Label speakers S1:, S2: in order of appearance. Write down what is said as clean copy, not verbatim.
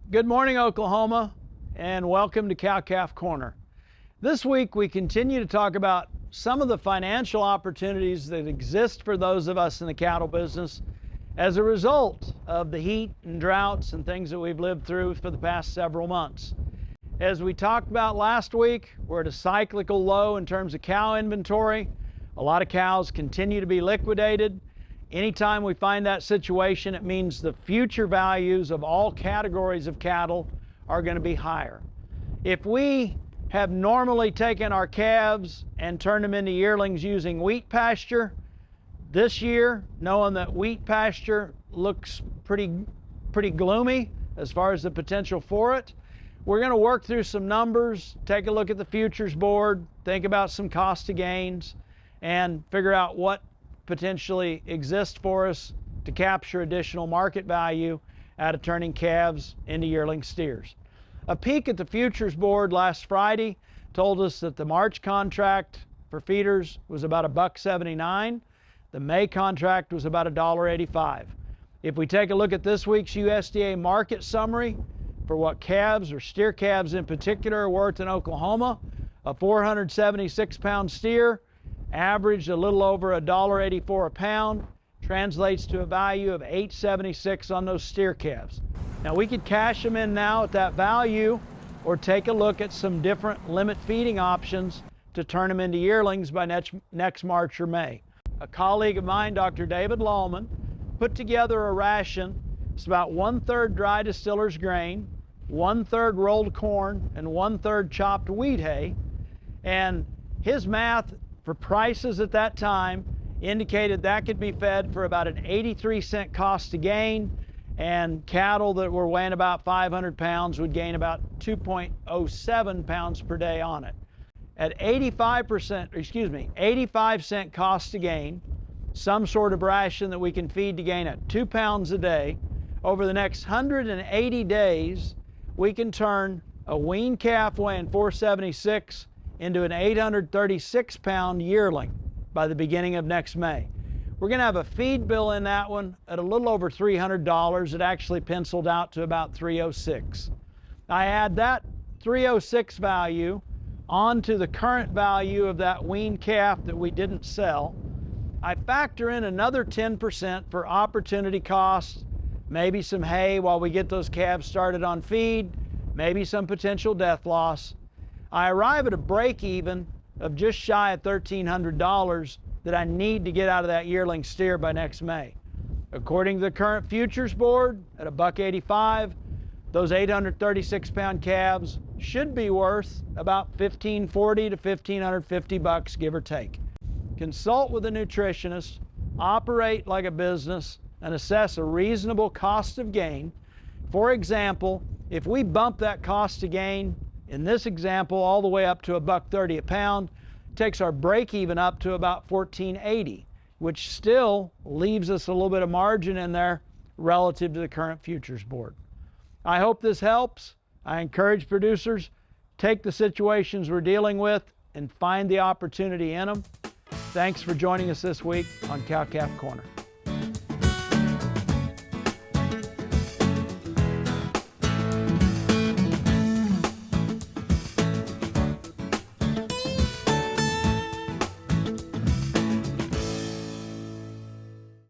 S1: Good morning, Oklahoma, and welcome to Cow-Calf Corner. This week, we continue to talk about some of the financial opportunities that exist for those of us in the cattle business as a result of the heat and droughts and things that we've lived through for the past several months. As we talked about last week, we're at a cyclical low in terms of cow inventory. A lot of cows continue to be liquidated. Anytime we find that situation, it means the future values of all categories of cattle are going to be higher. If we have normally taken our calves and turned them into yearlings using wheat pasture, this year, knowing that wheat pasture looks pretty gloomy as far as the potential for it, we're going to work through some numbers, take a look at the futures board, think about some cost to gains, and figure out what potentially exists for us to capture additional market value out of turning calves into yearling steers. A peek at the futures board last Friday told us that the March contract for feeders was about $1.79. The May contract was about $1.85. If we take a look at this week's USDA market summary for what calves or steer calves in particular are worth in Oklahoma, a 476-pound steer averaged a little over $1.84 a pound, translates to a value of $8.76 on those steer calves. Now we could cash them in now at that value or take a look at some different limit feeding options to turn them into yearlings by next March or May. A colleague of mine, Dr. David Lallman, put together a ration. It's about 1/3 dry distiller's grain, 1/3 rolled corn, and 1/3 chopped wheat hay. And his math for prices at that time indicated that could be fed for about an 83-cent cost to gain, and cattle that were weighing about 500 pounds would gain about 2.07 pounds per day on it. At 85-cent cost to gain, some sort of ration that we can feed to gain at 2 pounds a day, over the next 180 days, we can turn a wean calf weighing 476 into an 836-pound yearling by the beginning of next May. We're going to have a feed bill in that one at a little over $300. It actually penciled out to about $306. I add that $306 value onto the current value of that wean calf that we didn't sell. I factor in another 10% for opportunity costs, maybe some hay while we get those calves started on feed, maybe some potential death loss. I arrive at a break even of just shy of $1,300 that I need to get out of that yearling steer by next May. According to the current futures board at $1.85, those 836-pound calves should be worth about $1,540 to $1,550, give or take. Consult with a nutritionist, operate like a business, and assess a reasonable cost of gain. For example, if we bump that cost of gain in this example all the way up to $1.30 a pound, takes our break even up to about $14.80, which still leaves us a little bit of margin in there relative to the current futures board. I hope this helps. I encourage producers, take the situations we're dealing with and find the opportunity in them. Thanks for joining us this week on Cow-Calf Corner.